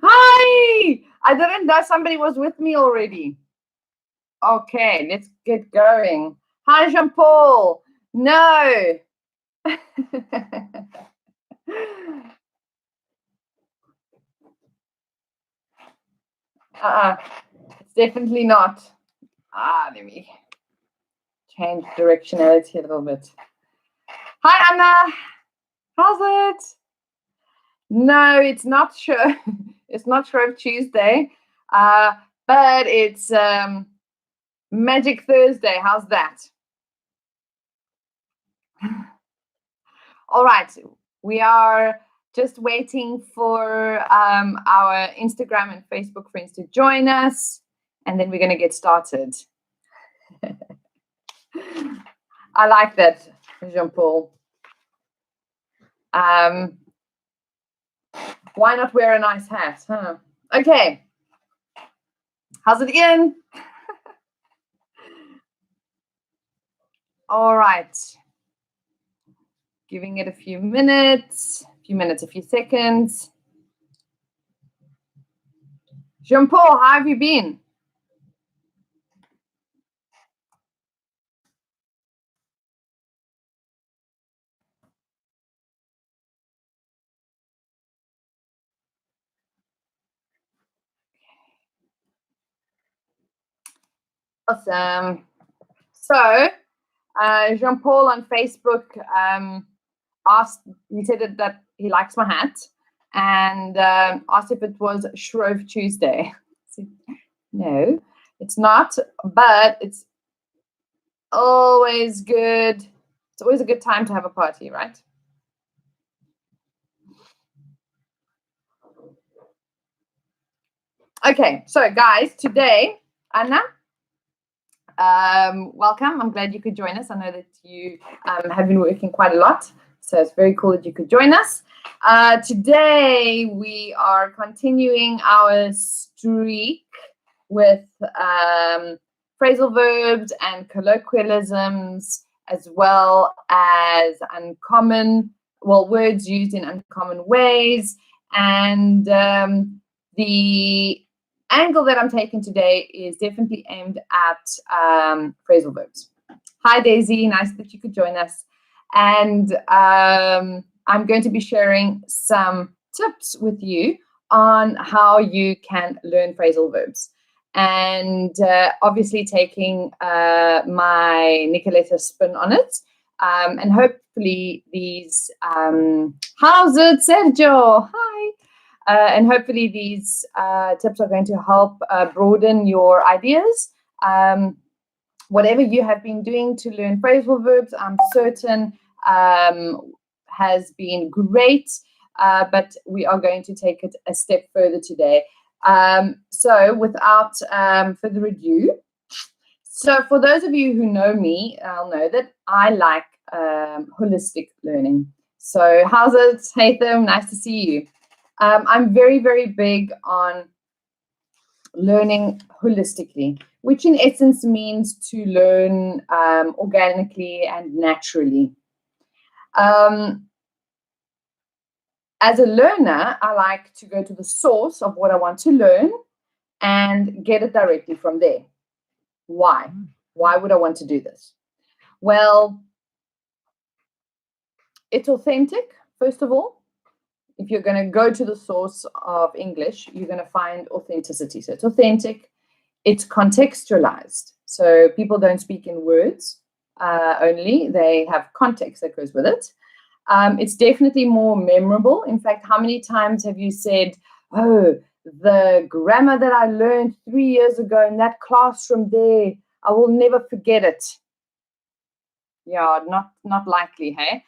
Hi! I didn't know somebody was with me already. Okay, let's get going. Hi, Jean-Paul. No. It's definitely not. Let me change directionality a little bit. Hi, Anna. How's it? No, it's not sure. It's not Shrove Tuesday, but it's Magic Thursday. How's that? All right. We are just waiting for our Instagram and Facebook friends to join us, and then we're going to get started. I like that, Jean-Paul. Why not wear a nice hat? Huh? Okay. How's it, Ian? All right. Giving it a few minutes, a few seconds. Jean-Paul, how have you been? Awesome. So, Jean-Paul on Facebook asked, he said that he likes my hat and asked if it was Shrove Tuesday. Said, no, it's not, but it's always good. It's always a good time to have a party, right? Okay, so guys, today, Anna, welcome. I'm glad you could join us. I know that you have been working quite a lot, so it's very cool that you could join us. Today, we are continuing our streak with phrasal verbs and colloquialisms, as well as words used in uncommon ways. And the angle that I'm taking today is definitely aimed at phrasal verbs. Hi, Daisy. Nice that you could join us. And I'm going to be sharing some tips with you on how you can learn phrasal verbs. And obviously taking my Nicoletta spin on it. And hopefully these, how's it, Sergio? Hi. And hopefully these tips are going to help broaden your ideas. Whatever you have been doing to learn phrasal verbs, I'm certain has been great, but we are going to take it a step further today. So without further ado, so for those of you who know me, I'll know that I like holistic learning. So how's it, Hatham? Nice to see you. I'm very, very big on learning holistically, which in essence means to learn organically and naturally. As a learner, I like to go to the source of what I want to learn and get it directly from there. Why? Why would I want to do this? Well, it's authentic, first of all. If you're going to go to the source of English, you're going to find authenticity. So it's authentic, it's contextualized. So people don't speak in words only, they have context that goes with it. It's definitely more memorable. In fact, how many times have you said, oh, the grammar that I learned 3 years ago in that classroom there, I will never forget it. Yeah, not likely, hey?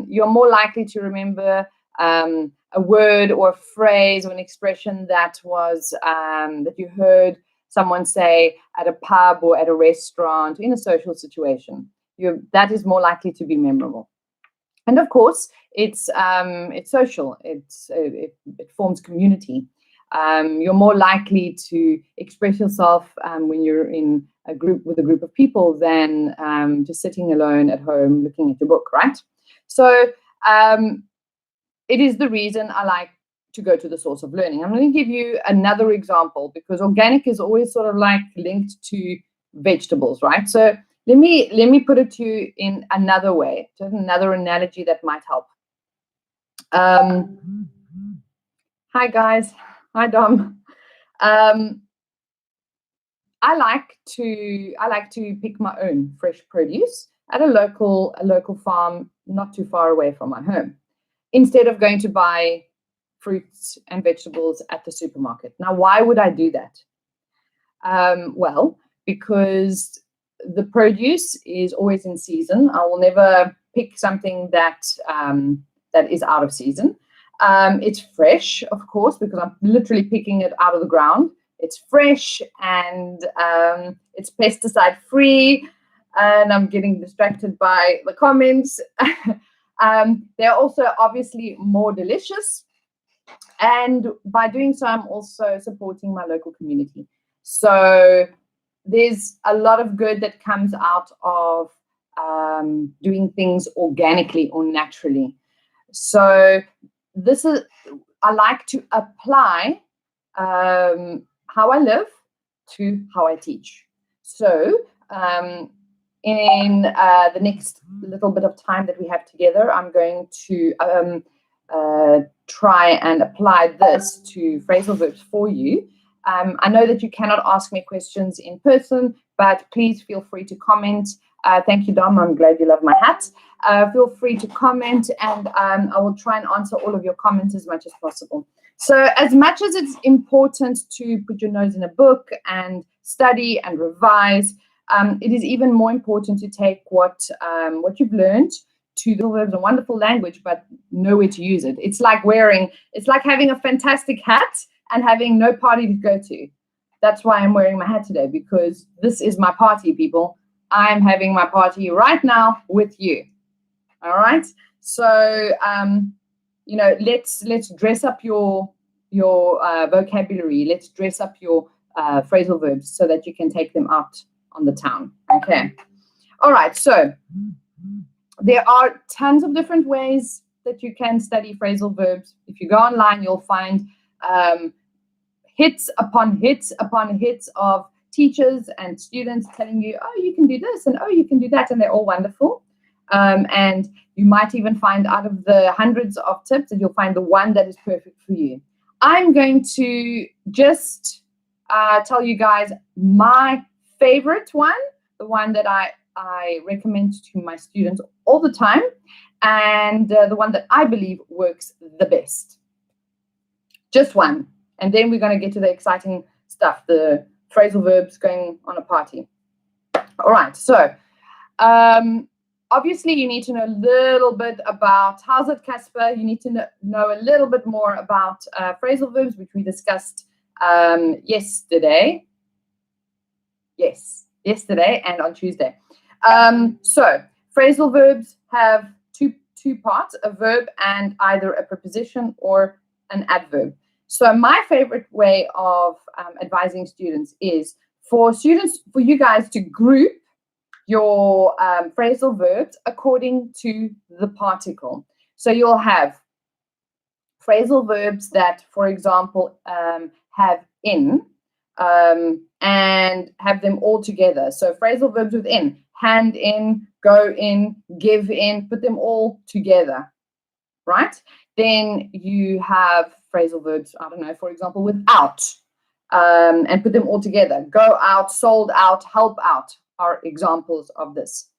You're more likely to remember a word or a phrase or an expression that was that you heard someone say at a pub or at a restaurant, in a social situation. That is more likely to be memorable. And of course, it's social. It forms community. You're more likely to express yourself when you're in a group with a group of people than just sitting alone at home looking at your book, right? So it is the reason I like to go to the source of learning. I'm going to give you another example because organic is always sort of like linked to vegetables, right? So let me put it to you in another way, just another analogy that might help. Hi guys, hi Dom. I like to pick my own fresh produce at a local farm not too far away from my home, instead of going to buy fruits and vegetables at the supermarket. Now, why would I do that? Well, because the produce is always in season. I will never pick something that is out of season. It's fresh, of course, because I'm literally picking it out of the ground. It's fresh and it's pesticide free. And I'm getting distracted by the comments. They're also obviously more delicious. And by doing so, I'm also supporting my local community. So there's a lot of good that comes out of doing things organically or naturally. So I like to apply how I live to how I teach. So in the next little bit of time that we have together, I'm going to try and apply this to phrasal verbs for you. I know that you cannot ask me questions in person, but please feel free to comment. Thank you, Dom. I'm glad you love my hat. Feel free to comment, and I will try and answer all of your comments as much as possible. So as much as it's important to put your nose in a book and study and revise, it is even more important to take what you've learned to the verbs, a wonderful language, but know where to use it. It's like having a fantastic hat and having no party to go to. That's why I'm wearing my hat today, because this is my party, people. I'm having my party right now with you. All right. So, let's dress up your vocabulary. Let's dress up your phrasal verbs so that you can take them out on the town. Okay. All right. So there are tons of different ways that you can study phrasal verbs. If you go online, you'll find hits upon hits upon hits of teachers and students telling you, oh, you can do this and oh, you can do that, and they're all wonderful. And you might even find out of the hundreds of tips that you'll find the one that is perfect for you. I'm going to just tell you guys my favorite one, the one that I recommend to my students all the time, and the one that I believe works the best. Just one. And then we're going to get to the exciting stuff, the phrasal verbs going on a party. All right. So obviously you need to know a little bit about, how's it, Casper? You need to know a little bit more about phrasal verbs, which we discussed yesterday. Yes, yesterday and on Tuesday. So phrasal verbs have two parts, a verb and either a preposition or an adverb. So my favorite way of advising students is for you guys to group your phrasal verbs according to the particle. So you'll have phrasal verbs that, for example, have in and have them all together. So phrasal verbs with in, hand in, go in, give in, put them all together, right? Then you have phrasal verbs, I don't know, for example, with out, and put them all together. Go out, sold out, help out are examples of this.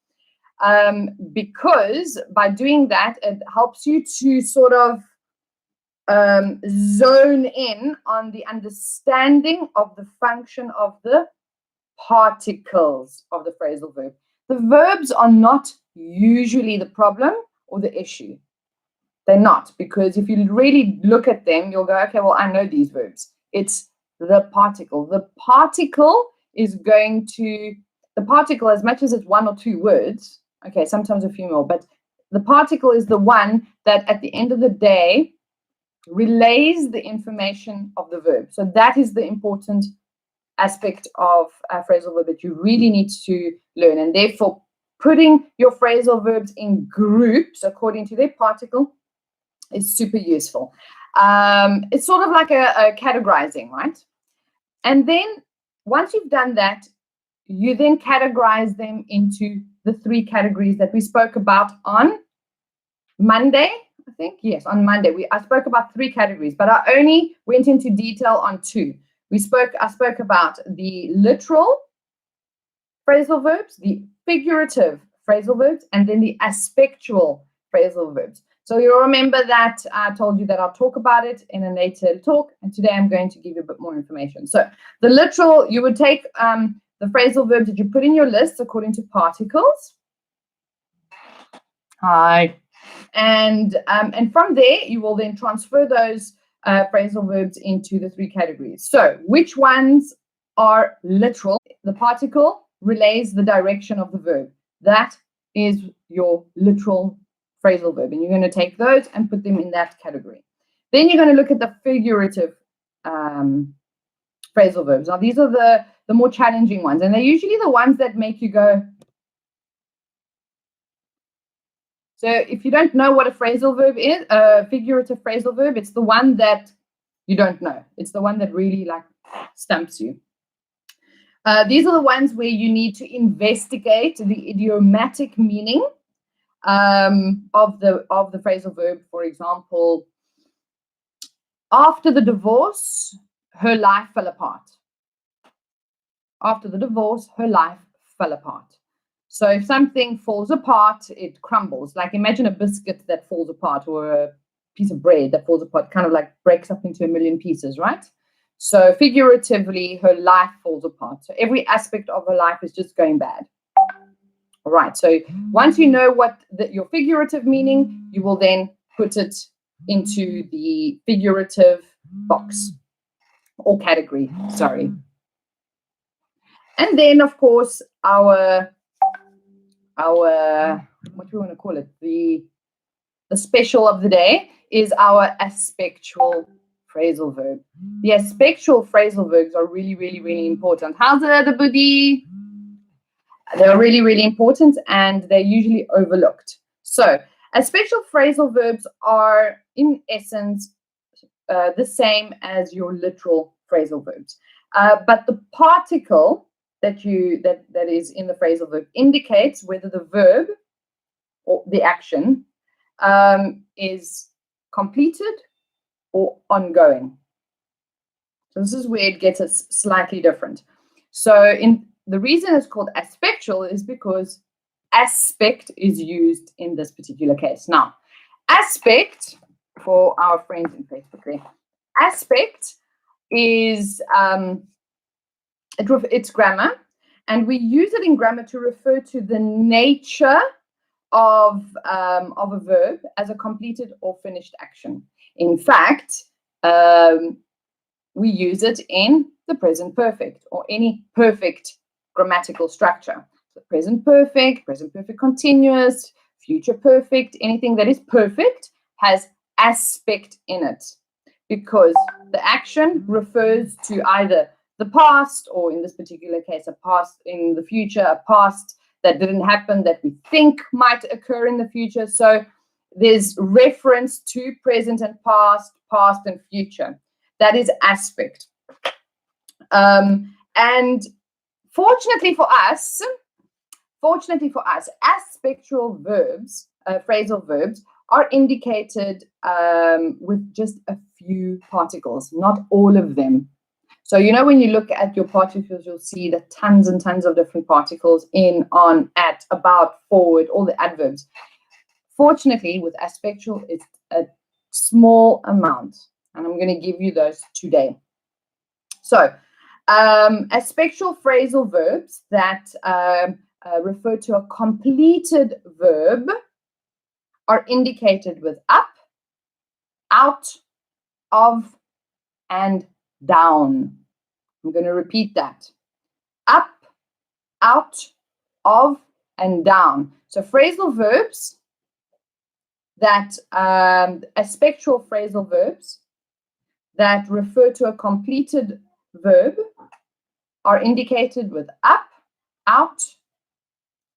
Because by doing that, it helps you to sort of zone in on the understanding of the function of the particles of the phrasal verb. The verbs are not usually the problem or the issue. They're not, because if you really look at them, you'll go, okay, well, I know these verbs. It's the particle. The particle is going to, the particle, as much as it's one or two words, okay, sometimes a few more, but the particle is the one that at the end of the day relays the information of the verb. So that is the important aspect of a phrasal verb that you really need to learn. And therefore, putting your phrasal verbs in groups according to their particle is super useful. It's sort of like a categorizing, right? And then once you've done that, you then categorize them into the 3 categories that we spoke about on Monday. I think, yes, on Monday. I spoke about 3 categories, but I only went into detail on 2. I spoke about the literal phrasal verbs, the figurative phrasal verbs, and then the aspectual phrasal verbs. So you'll remember that I told you that I'll talk about it in a later talk, and today I'm going to give you a bit more information. So the literal, you would take the phrasal verbs that you put in your list according to particles. Hi. And from there, you will then transfer those phrasal verbs into the 3 categories. So which ones are literal? The particle relays the direction of the verb. That is your literal phrasal verb. And you're going to take those and put them in that category. Then you're going to look at the figurative phrasal verbs. Now, these are the more challenging ones. And they're usually the ones that make you go. So if you don't know what a phrasal verb is, a figurative phrasal verb, it's the one that you don't know. It's the one that really like stumps you. These are the ones where you need to investigate the idiomatic meaning of the phrasal verb. For example, after the divorce, her life fell apart. After the divorce, her life fell apart. So if something falls apart, it crumbles. Like imagine a biscuit that falls apart or a piece of bread that falls apart, kind of like breaks up into a million pieces, right? So figuratively, her life falls apart. So every aspect of her life is just going bad. All right. So once you know what your figurative meaning, you will then put it into the figurative box or category. Sorry. And then, of course, our what do we want to call it? The special of the day is our aspectual phrasal verb. The aspectual phrasal verbs are really, really, really important. How's it, everybody? They're really, really important, and they're usually overlooked. So aspectual phrasal verbs are, in essence, the same as your literal phrasal verbs. But the particle that is in the phrasal verb indicates whether the verb or the action is completed or ongoing. So this is where it gets us slightly different. So the reason it's called aspectual is because aspect is used in this particular case. Now, aspect, for our friends in Facebook, aspect is it's grammar, and we use it in grammar to refer to the nature of a verb as a completed or finished action. In fact, we use it in the present perfect or any perfect grammatical structure. So present perfect continuous, future perfect, anything that is perfect has aspect in it, because the action refers to either the past, or in this particular case, a past in the future, a past that didn't happen that we think might occur in the future. So there's reference to present and past, past and future. That is aspect. And fortunately for us, aspectual verbs, phrasal verbs, are indicated with just a few particles, not all of them. So, you know, when you look at your particles, you'll see that tons and tons of different particles: in, on, at, about, forward, all the adverbs. Fortunately, with aspectual, it's a small amount, and I'm going to give you those today. So, aspectual phrasal verbs that refer to a completed verb are indicated with up, out, of, and down. I'm going to repeat that. Up, out, of, and down. So phrasal verbs that aspectual phrasal verbs that refer to a completed verb are indicated with up, out,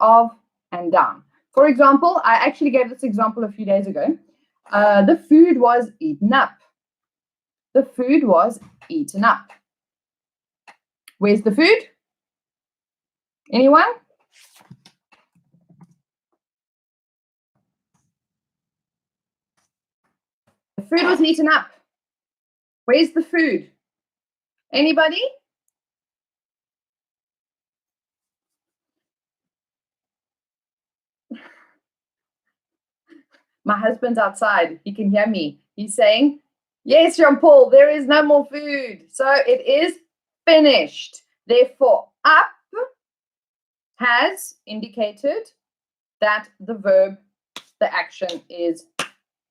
of, and down. For example, I actually gave this example a few days ago. The food was eaten up. The food was eaten up. Where's the food? Anyone? The food was eaten up. Where's the food? Anybody? My husband's outside. He can hear me. He's saying, yes, Jean-Paul, there is no more food. So it is finished. Therefore, up has indicated that the verb, the action is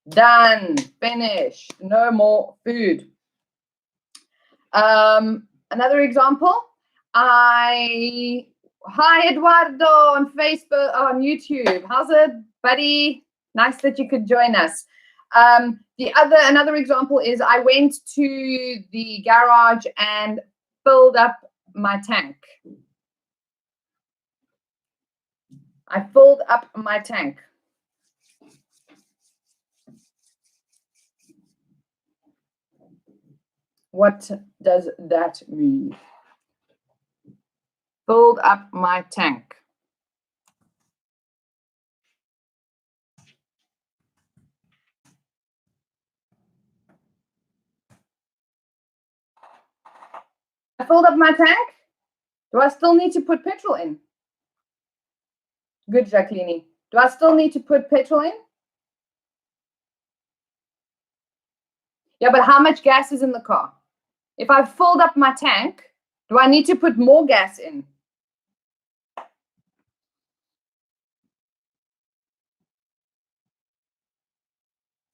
done, finished, no more food. Another example, hi Eduardo on Facebook, on YouTube. How's it, buddy? Nice that you could join us. Another example is I went to the garage and filled up my tank. I filled up my tank. What does that mean? Filled up my tank. I filled up my tank. Do I still need to put petrol in? Good, Jacqueline. Do I still need to put petrol in? Yeah, but how much gas is in the car? If I've filled up my tank, do I need to put more gas in?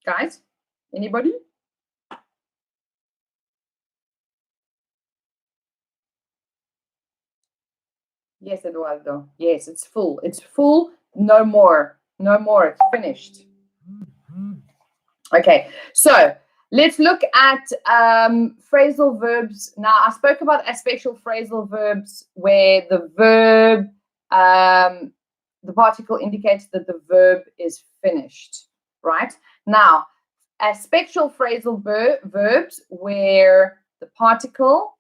Guys, anybody? Yes, Eduardo. Yes, it's full. It's full. No more. No more. It's finished. Okay, so let's look at phrasal verbs. Now, I spoke about aspectual phrasal verbs where the verb, the particle indicates that the verb is finished, right? Now, aspectual phrasal verbs where the particle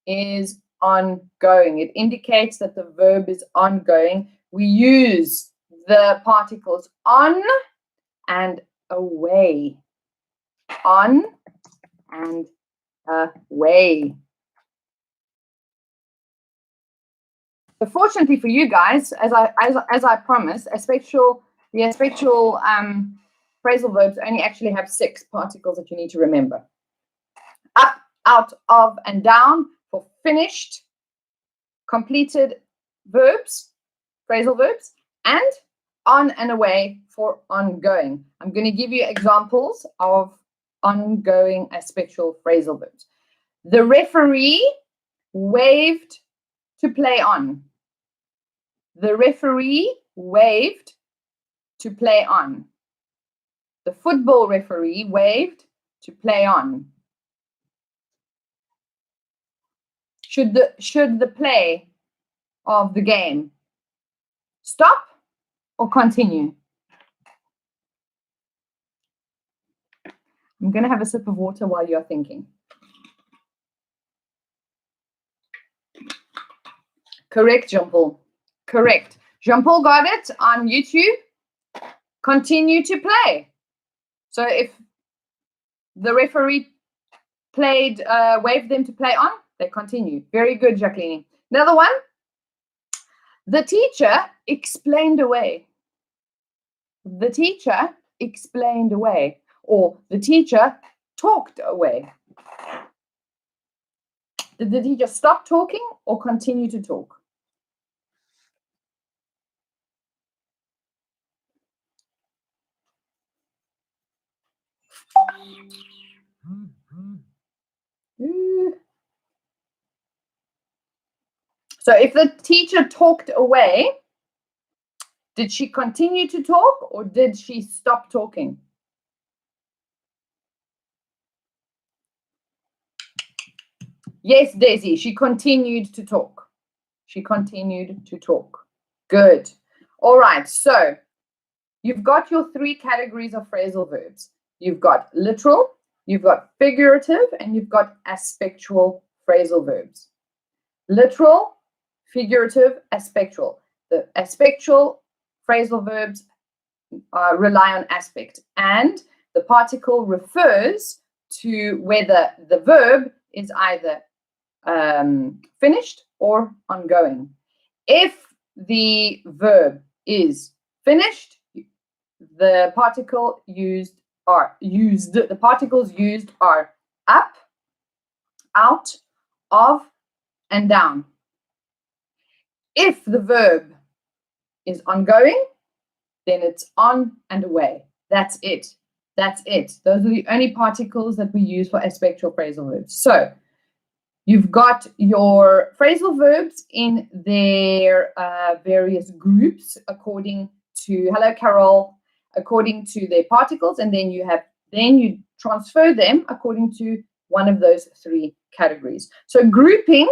is ongoing. It indicates that the verb is ongoing. We use the particles on and away. On and away. So fortunately for you guys, as I promised, the aspectual phrasal verbs only actually have 6 particles that you need to remember. Up, out, of, and down for finished, completed verbs, phrasal verbs, and on and away for ongoing. I'm going to give you examples of ongoing aspectual phrasal verbs. The referee waved to play on. The referee waved to play on. The football referee waved to play on. Should the play of the game stop or continue? I'm going to have a sip of water while you're thinking. Correct, Jean-Paul. Correct. Jean-Paul got it on YouTube. Continue to play. So if the referee waved them to play on, they continue. Very good, Jacqueline. Another one. The teacher explained away. The teacher explained away. Or the teacher talked away. Did the teacher stop talking or continue to talk? So if the teacher talked away, did she continue to talk or did she stop talking? Yes, Daisy, she continued to talk. She continued to talk. Good. All right, so you've got your three categories of phrasal verbs. You've got literal, you've got figurative, and you've got aspectual phrasal verbs. Literal, figurative, aspectual. The aspectual phrasal verbs rely on aspect, and the particle refers to whether the verb is either finished or ongoing. If the verb is finished, the particles used are up, out, of, and down. If the verb is ongoing, then it's on and away. That's it. That's it. Those are the only particles that we use for aspectual phrasal verbs. So you've got your phrasal verbs in their various groups according to, hello Carol, according to their particles, and then you transfer them according to one of those three categories. So grouping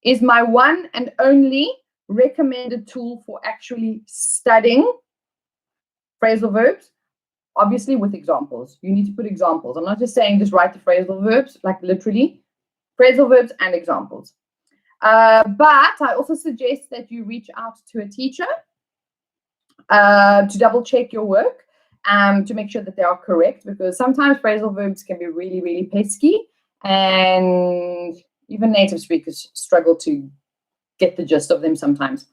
is my one and only recommended tool for actually studying phrasal verbs, obviously with examples. You need to put examples. I'm not just saying just write the phrasal verbs, like literally, phrasal verbs and examples. But I also suggest that you reach out to a teacher to double check your work, to make sure that they are correct, because sometimes phrasal verbs can be really, really pesky, and even native speakers struggle to get the gist of them sometimes.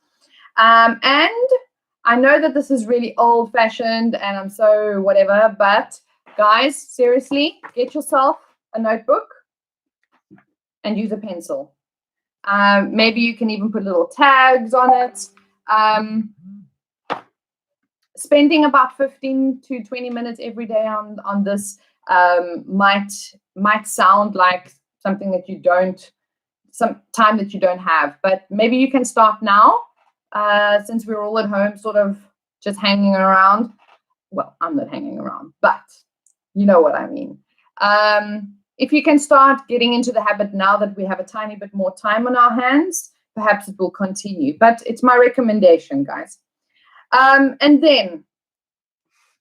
And I know that this is really old-fashioned and I'm so whatever, but guys, seriously, get yourself a notebook and use a pencil. Maybe you can even put little tags on it. Spending about 15 to 20 minutes every day on this might sound like something that you don't, some time that you don't have, but maybe you can start now, since we're all at home sort of just hanging around. Well, I'm not hanging around, but you know what I mean. If you can start getting into the habit now that we have a tiny bit more time on our hands, perhaps it will continue, but it's my recommendation, guys. And then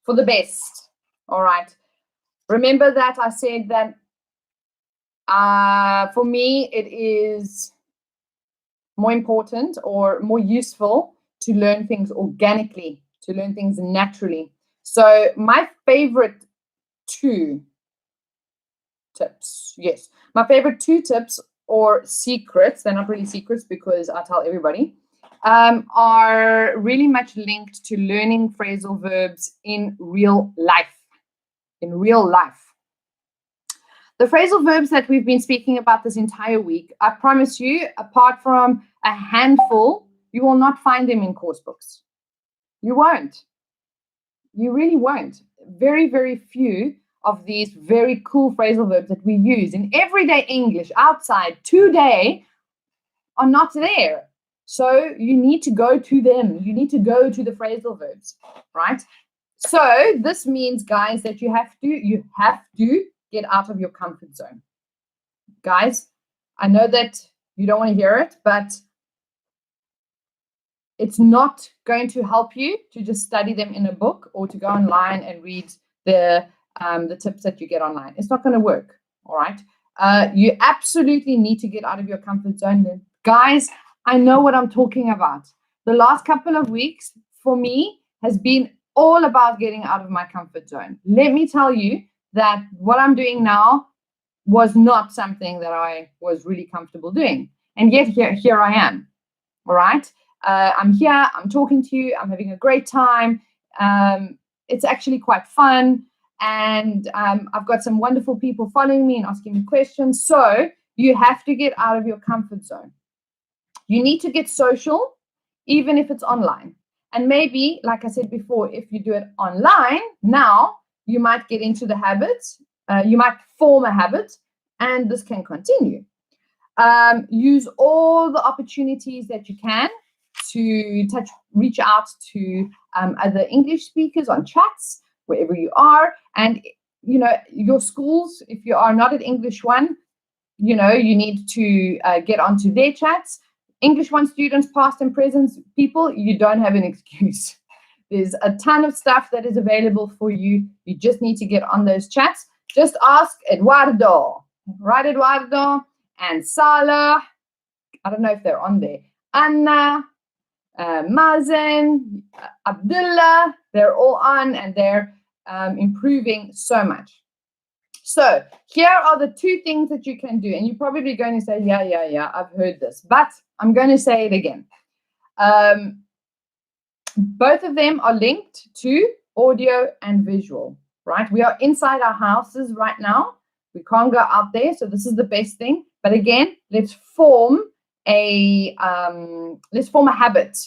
for the best, all right, remember that I said that for me it is more important or more useful to learn things organically, to learn things naturally. So my favorite two tips, yes, my favorite two tips or secrets, they're not really secrets because I tell everybody, are really much linked to learning phrasal verbs in real life. In real life. The phrasal verbs that we've been speaking about this entire week, I promise you, apart from a handful, you will not find them in course books. You won't. You really won't. Very, very few of these very cool phrasal verbs that we use in everyday English outside today are not there. So you need to go to them. You need to go to the phrasal verbs, right? So this means, guys, that you have to get out of your comfort zone. Guys, I know that you don't want to hear it, but it's not going to help you to just study them in a book or to go online and read the tips that you get online. It's not going to work, all right? You absolutely need to get out of your comfort zone. Guys, I know what I'm talking about. The last couple of weeks for me has been all about getting out of my comfort zone. Let me tell you that what I'm doing now was not something that I was really comfortable doing. And yet here I am, all right? I'm here, I'm talking to you, I'm having a great time. It's actually quite fun. And I've got some wonderful people following me and asking me questions. So you have to get out of your comfort zone. You need to get social, even if it's online. And maybe, like I said before, if you do it online, now you might get into the habits. You might form a habit, and this can continue. Use all the opportunities that you can to reach out to other English speakers on chats, wherever you are. And, you know, your schools, if you are not at English 1, you know, you need to get onto their chats. English 1 students, past and present people, you don't have an excuse. There's a ton of stuff that is available for you. You just need to get on those chats. Just ask Eduardo, right, Eduardo? And Salah. I don't know if they're on there. Anna, Mazen, Abdullah, they're all on, and they're improving so much. So here are the 2 things that you can do. And you're probably going to say, yeah, I've heard this. But I'm going to say it again. Both of them are linked to audio and visual, right? We are inside our houses right now. We can't go out there. So this is the best thing. But again, let's form a habit.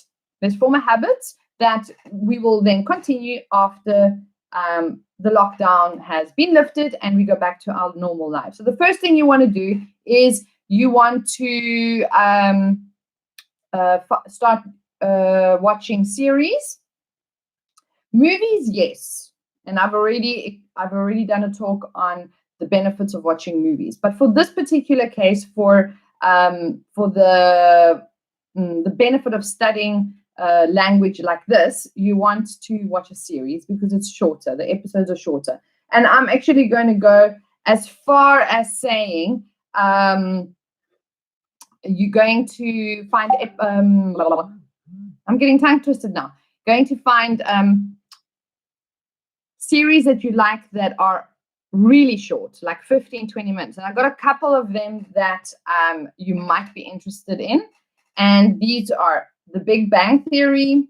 Let's form a habit that we will then continue after the lockdown has been lifted and we go back to our normal life. So the first thing you want to do is you want to start watching series. Movies, yes. And I've already done a talk on the benefits of watching movies. But for this particular case, for the benefit of studying language like this, you want to watch a series because it's shorter. The episodes are shorter. And I'm actually going to go as far as saying you're going to find I'm getting tongue twisted now. Going to find series that you like that are really short, like 15, 20 minutes. And I've got a couple of them that you might be interested in. And these are The Big Bang Theory,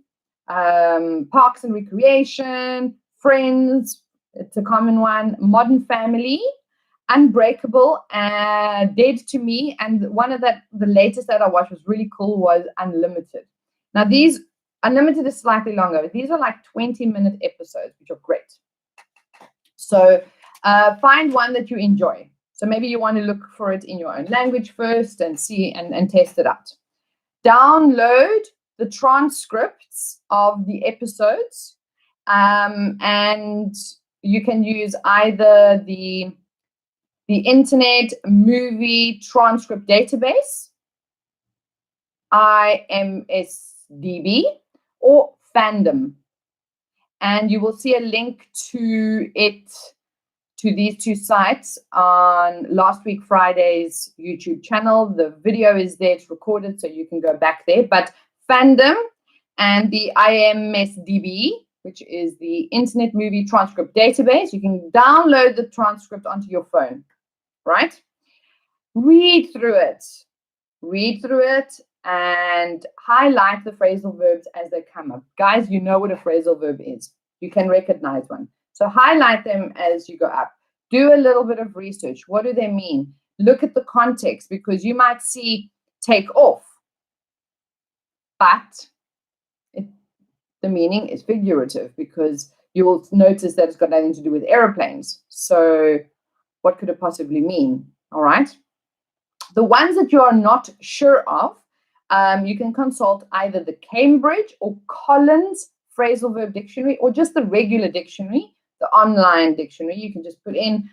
Parks and Recreation, Friends, it's a common one, Modern Family, Unbreakable, Dead to Me. And one of the latest that I watched was really cool was Unlimited. Now these, Unlimited is slightly longer, but these are like 20-minute episodes, which are great. So find one that you enjoy. So maybe you want to look for it in your own language first and see and test it out. Download the transcripts of the episodes, and you can use either the Internet Movie Transcript Database, IMSDB, or Fandom. And you will see a link to these 2 sites on last week Friday's YouTube channel. The video is there, it's recorded, so you can go back there. But Fandom and the IMSDB, which is the Internet Movie Transcript Database, you can download the transcript onto your phone, right? Read through it, and highlight the phrasal verbs as they come up. Guys, you know what a phrasal verb is. You can recognize one. So highlight them as you go up. Do a little bit of research. What do they mean? Look at the context, because you might see take off, but the meaning is figurative, because you will notice that it's got nothing to do with airplanes. So what could it possibly mean? All right. The ones that you are not sure of, you can consult either the Cambridge or Collins Phrasal Verb Dictionary, or just the regular dictionary, the online dictionary. You can just put in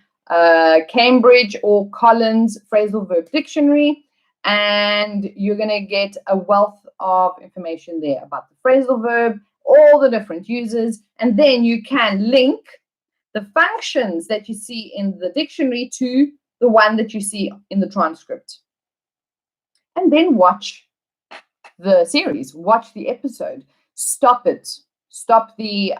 Cambridge or Collins Phrasal Verb Dictionary, and you're going to get a wealth of information there about the phrasal verb, all the different uses, and then you can link the functions that you see in the dictionary to the one that you see in the transcript. And then watch the series, watch the episode, stop it. Stop the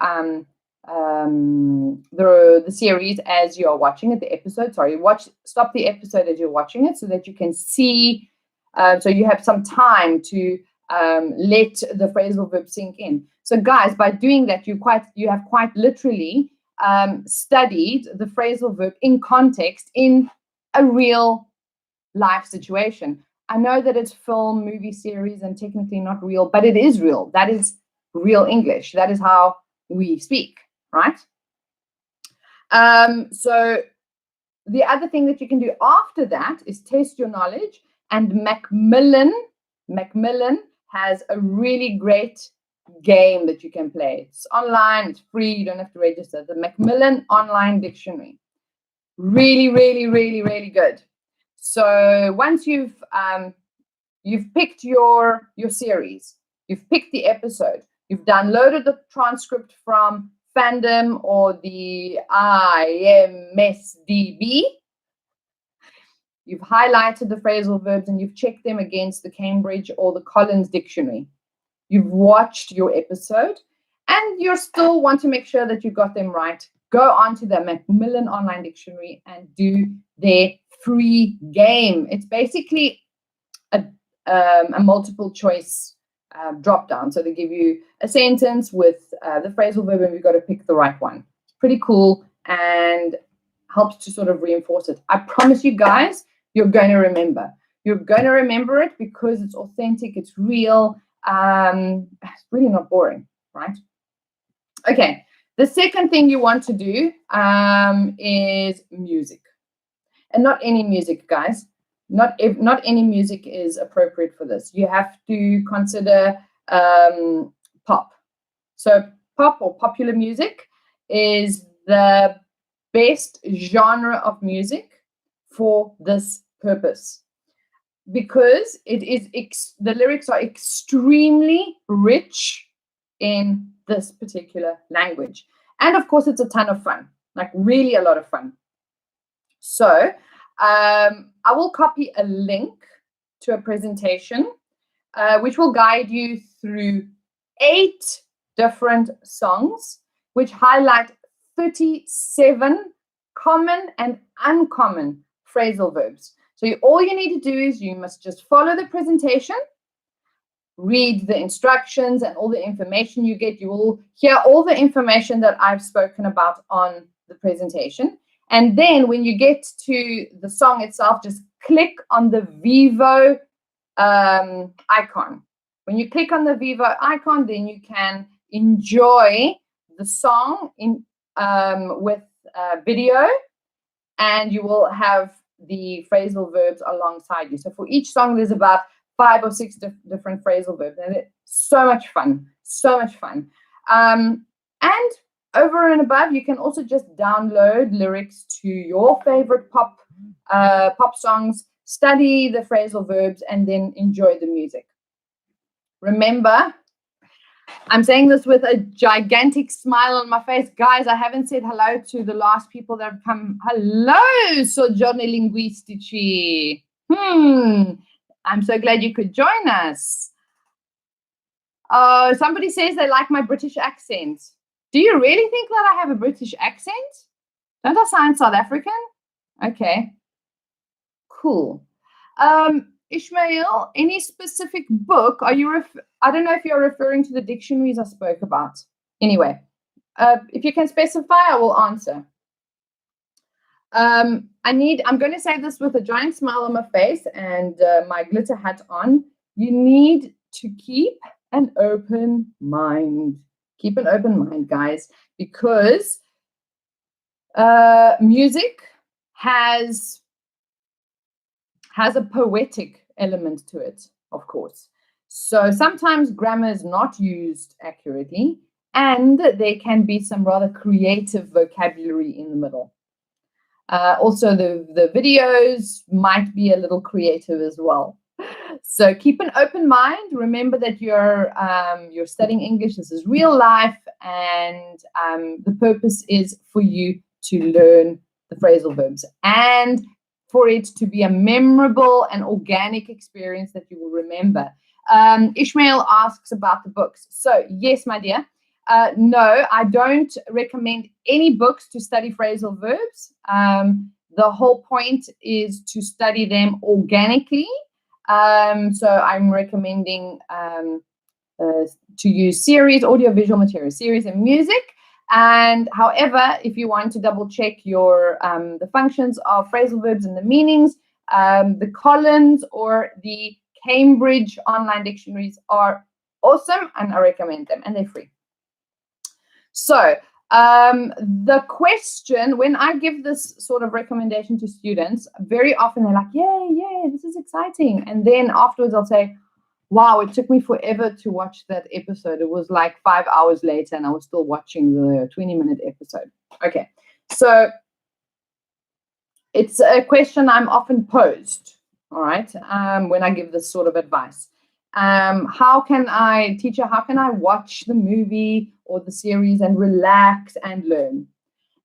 series as you are watching it, the episode, sorry, stop the episode as you're watching it, so that you can see, so you have some time to let the phrasal verb sink in. So guys, by doing that, you have quite literally studied the phrasal verb in context in a real life situation. I know that it's film, movie, series, and technically not real, but it is real. That is real English. That is how we speak, right? So the other thing that you can do after that is test your knowledge. And Macmillan has a really great game that you can play. It's online, it's free, you don't have to register. The Macmillan Online Dictionary. Really, really, really, really good. So once you've picked your series, you've picked the episode, You've downloaded the transcript from Fandom or the IMSDB. You've highlighted the phrasal verbs and you've checked them against the Cambridge or the Collins dictionary. You've watched your episode and you still want to make sure that you got them right. Go on to the Macmillan Online Dictionary and do their free game. It's basically a multiple choice drop down. So they give you a sentence with the phrasal verb and we've got to pick the right one. It's pretty cool and helps to sort of reinforce it. I promise you guys, you're going to remember. You're going to remember it because it's authentic, it's real. It's really not boring, right? Okay, the second thing you want to do is music. And not any music, guys. Not any music is appropriate for this. You have to consider pop. So pop or popular music is the best genre of music for this purpose because it is the lyrics are extremely rich in this particular language. And of course, it's a ton of fun, like really a lot of fun. So I will copy a link to a presentation which will guide you through 8 different songs which highlight 37 common and uncommon phrasal verbs. So all you need to do is you must just follow the presentation, read the instructions and all the information you get. You will hear all the information that I've spoken about on the presentation. And then when you get to the song itself, just click on the Vivo icon. When you click on the Vivo icon, then you can enjoy the song with video, and you will have the phrasal verbs alongside you. So for each song, there's about 5 or 6 different phrasal verbs, and it's so much fun, so much fun. And over and above, you can also just download lyrics to your favorite pop songs, study the phrasal verbs, and then enjoy the music. Remember, I'm saying this with a gigantic smile on my face. Guys, I haven't said hello to the last people that have come. Hello, Soggiorni Linguistici. I'm so glad you could join us. Somebody says they like my British accent. Do you really think that I have a British accent? Don't I sound South African? Okay, cool. Ishmael, any specific book? Are you? I don't know if you're referring to the dictionaries I spoke about. Anyway, if you can specify, I will answer. I'm going to say this with a giant smile on my face and my glitter hat on. You need to keep an open mind. Keep an open mind, guys, because music has a poetic element to it, of course. So sometimes grammar is not used accurately, and there can be some rather creative vocabulary in the middle. Also, the videos might be a little creative as well. So keep an open mind. Remember that you're studying English. This is real life, and the purpose is for you to learn the phrasal verbs and for it to be a memorable and organic experience that you will remember. Ishmael asks about the books. So yes, my dear. No, I don't recommend any books to study phrasal verbs. The whole point is to study them organically. So I'm recommending to use series, audiovisual material, series and music. And however, if you want to double check your the functions of phrasal verbs and the meanings, the Collins or the Cambridge online dictionaries are awesome, and I recommend them, and they're free. So the question, when I give this sort of recommendation to students, very often they're like, yeah, this is exciting. And then afterwards I'll say, wow, it took me forever to watch that episode. It was like 5 hours later and I was still watching the 20-minute episode. Okay, so it's a question I'm often posed, all right, when I give this sort of advice. How can I watch the movie or the series and relax and learn?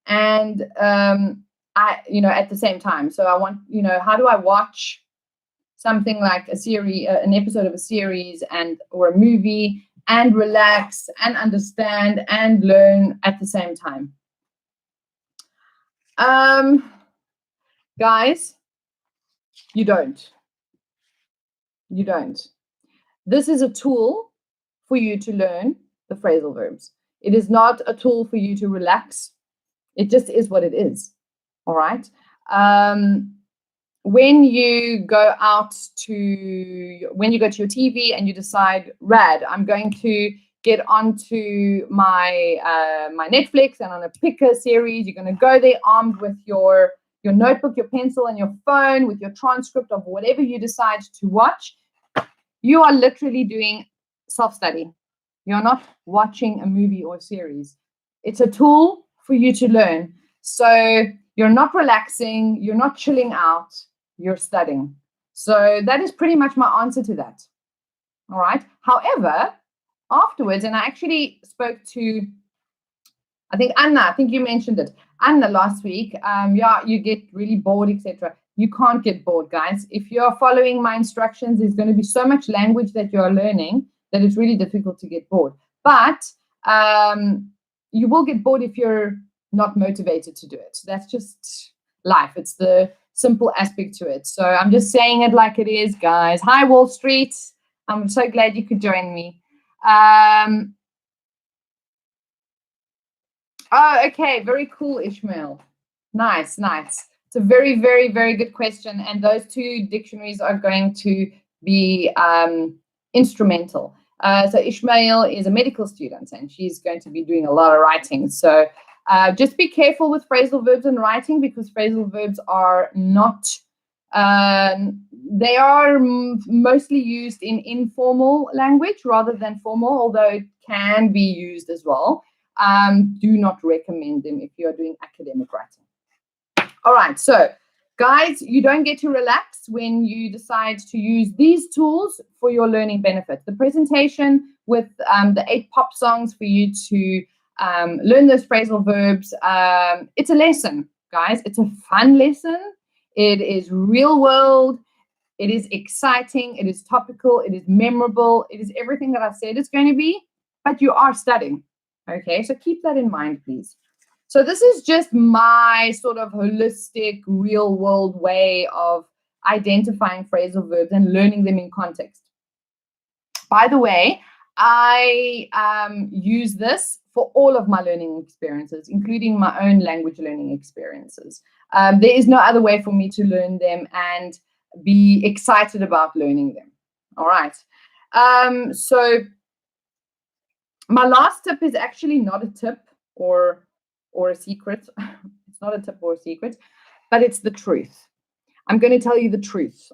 And at the same time. So I want, how do I watch something like a series, an episode of a series or a movie, and relax and understand and learn at the same time? Guys, you don't. This is a tool for you to learn the phrasal verbs. It is not a tool for you to relax. It just is what it is. All right. When you go to your TV and you decide, I'm going to get onto my my Netflix and I'm going to pick a series. You're going to go there armed with your notebook, your pencil, and your phone with your transcript of whatever you decide to watch. You are literally doing self-study. You're not watching a movie or series. It's a tool for you to learn. So you're not relaxing, you're not chilling out, you're studying. So that is pretty much my answer to that. All right. However, afterwards, and I actually spoke to, I think Anna, you mentioned it, Anna, last week. You get really bored, etc. You can't get bored, guys. If you're following my instructions, there's going to be so much language that you're learning that it's really difficult to get bored. But you will get bored if you're not motivated to do it. That's just life. It's the simple aspect to it. So I'm just saying it like it is, guys. Hi, Wall Street. I'm so glad you could join me. Oh, okay. Very cool, Ishmael. Nice. It's a very, very, very good question. And those two dictionaries are going to be instrumental. So Ishmael is a medical student and she's going to be doing a lot of writing. So just be careful with phrasal verbs and writing, because phrasal verbs are not, they are mostly used in informal language rather than formal, although it can be used as well. Do not recommend them if you're doing academic writing. All right, so guys, you don't get to relax when you decide to use these tools for your learning benefit. The presentation with the 8 pop songs for you to learn those phrasal verbs, it's a lesson, guys. It's a fun lesson. It is real world. It is exciting. It is topical. It is memorable. It is everything that I said it's going to be, but you are studying. Okay, so keep that in mind, please. So this is just my sort of holistic, real-world way of identifying phrasal verbs and learning them in context. By the way, I use this for all of my learning experiences, including my own language learning experiences. There is no other way for me to learn them and be excited about learning them. All right. So my last tip is actually not a tip or a secret. It's not a tip or a secret, but it's the truth. I'm going to tell you the truth.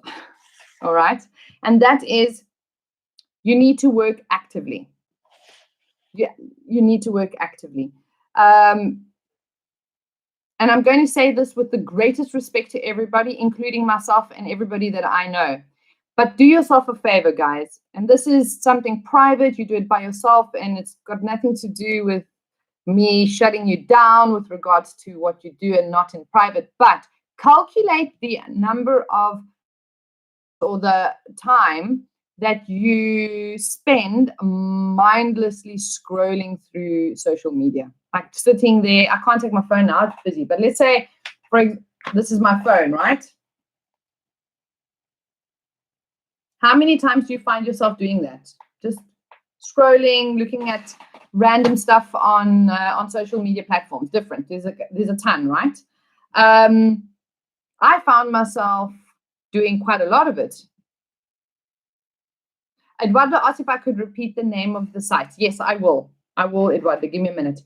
All right. And that is, you need to work actively. Yeah, you need to work actively. And I'm going to say this with the greatest respect to everybody, including myself and everybody that I know. But do yourself a favor, guys. And this is something private. You do it by yourself, and it's got nothing to do with me shutting you down with regards to what you do and not in private. But calculate the number of, or the time that you spend mindlessly scrolling through social media. Like sitting there, I can't take my phone now, it's busy. But let's say, this is my phone, right? How many times do you find yourself doing that? Just scrolling, looking at random stuff on social media platforms. Different. There's a ton, right? I found myself doing quite a lot of it. Eduardo asked if I could repeat the name of the site. Yes, I will. Eduardo. Give me a minute.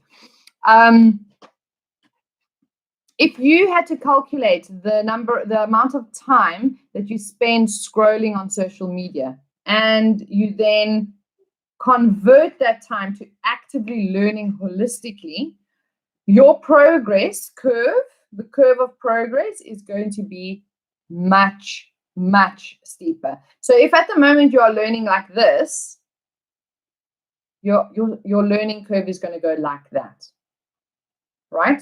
If you had to calculate the amount of time that you spend scrolling on social media, and you then convert that time to actively learning holistically, your progress curve, the curve of progress, is going to be much much steeper. So if at the moment you are learning like this, your learning curve is going to go like that, right?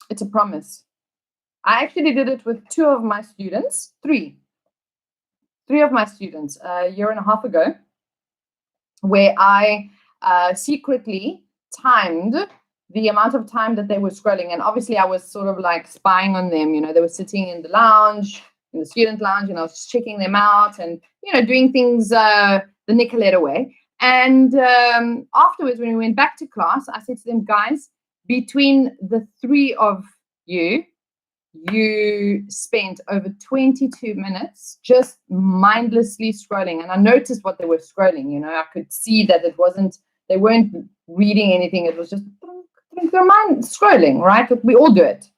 It's a promise. I actually did it with three of my students a year and a half ago, where I secretly timed the amount of time that they were scrolling. And obviously I was sort of like spying on them. They were sitting in the lounge, in the student lounge, and I was just checking them out and, doing things the Nicoletta way. And afterwards, when we went back to class, I said to them, guys, between the three of you spent over 22 minutes just mindlessly scrolling. And I noticed what they were scrolling. I could see that they weren't reading anything. It was just their mind scrolling, right? We all do it.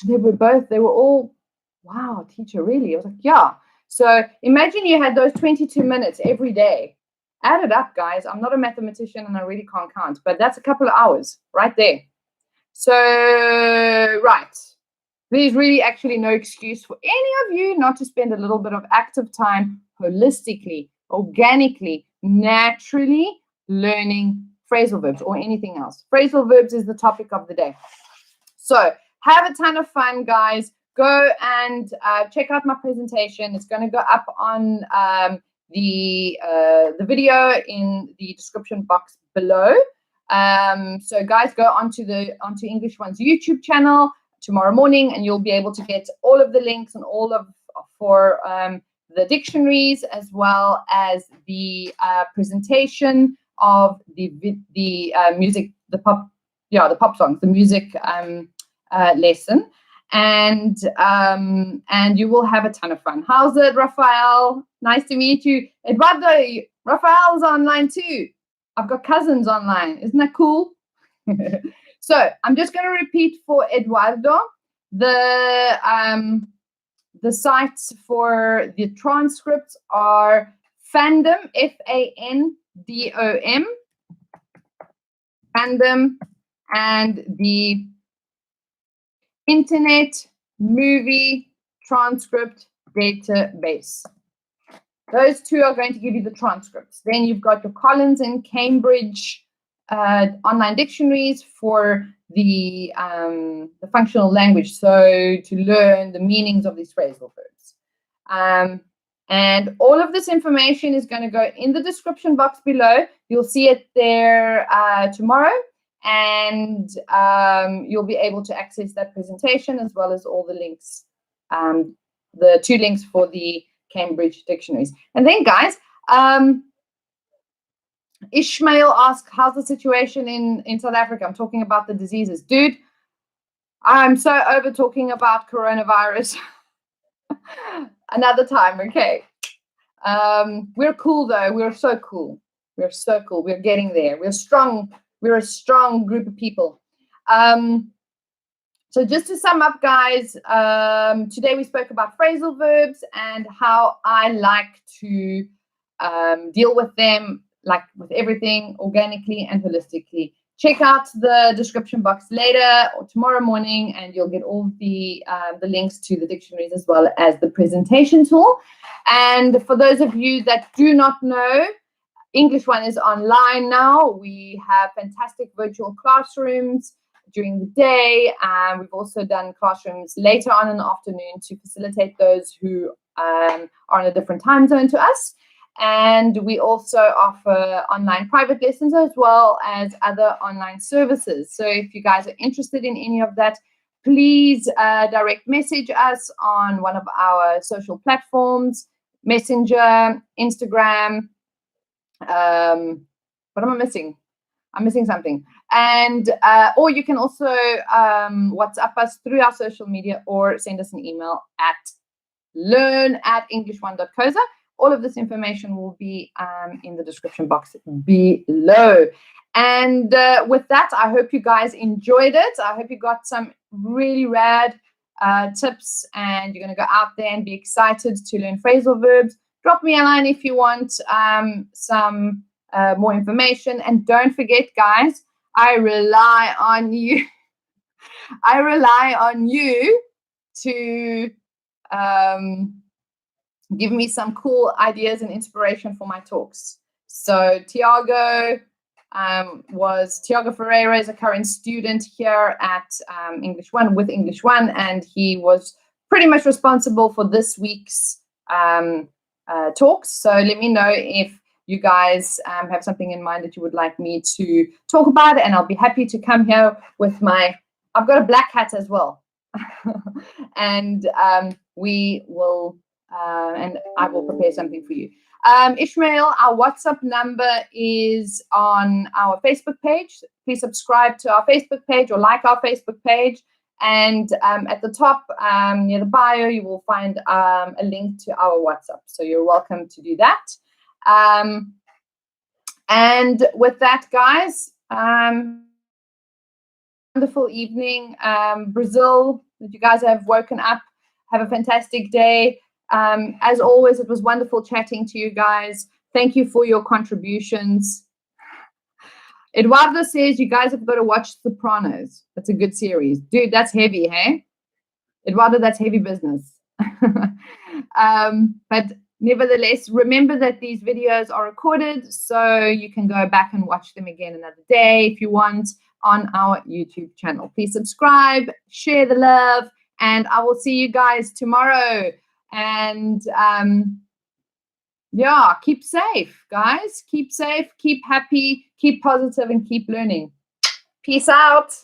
They were all, wow, teacher, really? I was like, yeah. So imagine you had those 22 minutes every day. Add it up, guys. I'm not a mathematician and I really can't count, but that's a couple of hours right there. So, right. There's really actually no excuse for any of you not to spend a little bit of active time holistically, organically, naturally learning phrasal verbs or anything else. Phrasal verbs is the topic of the day. So have a ton of fun, guys. Go and check out my presentation. It's going to go up on the video in the description box below. So guys, go onto English One's YouTube channel tomorrow morning, and you'll be able to get all of the links and all of for the dictionaries, as well as the presentation of the music, the pop songs, the music lesson, and you will have a ton of fun. How's it, Rafael? Nice to meet you. Eduardo, Rafael's online too. I've got cousins online. Isn't that cool? So I'm just going to repeat for Eduardo the sites for the transcripts are Fandom, Fandom, Fandom, and the Internet Movie Transcript Database. Those two are going to give you the transcripts. Then you've got your Collins and Cambridge online dictionaries for the functional language, so to learn the meanings of these phrasal verbs. And all of this information is going to go in the description box below. You'll see it there tomorrow, and you'll be able to access that presentation as well as all the links, the 2 links for the Cambridge dictionaries. And then, guys, Ishmael asked, how's the situation in South Africa? I'm talking about the diseases. Dude, I'm so over talking about coronavirus. Another time, okay? We're cool, though. We're so cool. We're so cool. We're getting there. We're strong. We're a strong group of people. So just to sum up, guys, today we spoke about phrasal verbs and how I like to deal with them, like with everything, organically and holistically. Check out the description box later or tomorrow morning, and you'll get all the links to the dictionaries as well as the presentation tool. And for those of you that do not know, English One is online now. We have fantastic virtual classrooms during the day. We've also done classrooms later on in the afternoon to facilitate those who are in a different time zone to us. And we also offer online private lessons as well as other online services. So if you guys are interested in any of that, please direct message us on one of our social platforms, Messenger, Instagram. What am I missing? I'm missing something. And or you can also WhatsApp us through our social media or send us an email at learn@englishone.coza. All of this information will be in the description box below. And with that, I hope you guys enjoyed it. I hope you got some really rad tips, and you're going to go out there and be excited to learn phrasal verbs. Drop me a line if you want some more information. And don't forget, guys, I rely on you. I rely on you to give me some cool ideas and inspiration for my talks. So Tiago Ferreira is a current student here at English One with English One, and he was pretty much responsible for this week's talks. So let me know if you guys have something in mind that you would like me to talk about, and I'll be happy to come here with I've got a black hat as well. And we will, and I will prepare something for you. Ishmael, our WhatsApp number is on our Facebook page. Please subscribe to our Facebook page or like our Facebook page. And at the top, near the bio, you will find a link to our WhatsApp. So you're welcome to do that. And with that, guys, wonderful evening. Brazil, that you guys have woken up. Have a fantastic day. As always, it was wonderful chatting to you guys. Thank you for your contributions. Eduardo says you guys have got to watch Sopranos. That's a good series. Dude, that's heavy, hey? Eduardo, that's heavy business. But nevertheless, remember that these videos are recorded, so you can go back and watch them again another day if you want on our YouTube channel. Please subscribe, share the love, and I will see you guys tomorrow. And yeah, keep safe, guys. Keep safe, keep happy, keep positive, and keep learning. Peace out.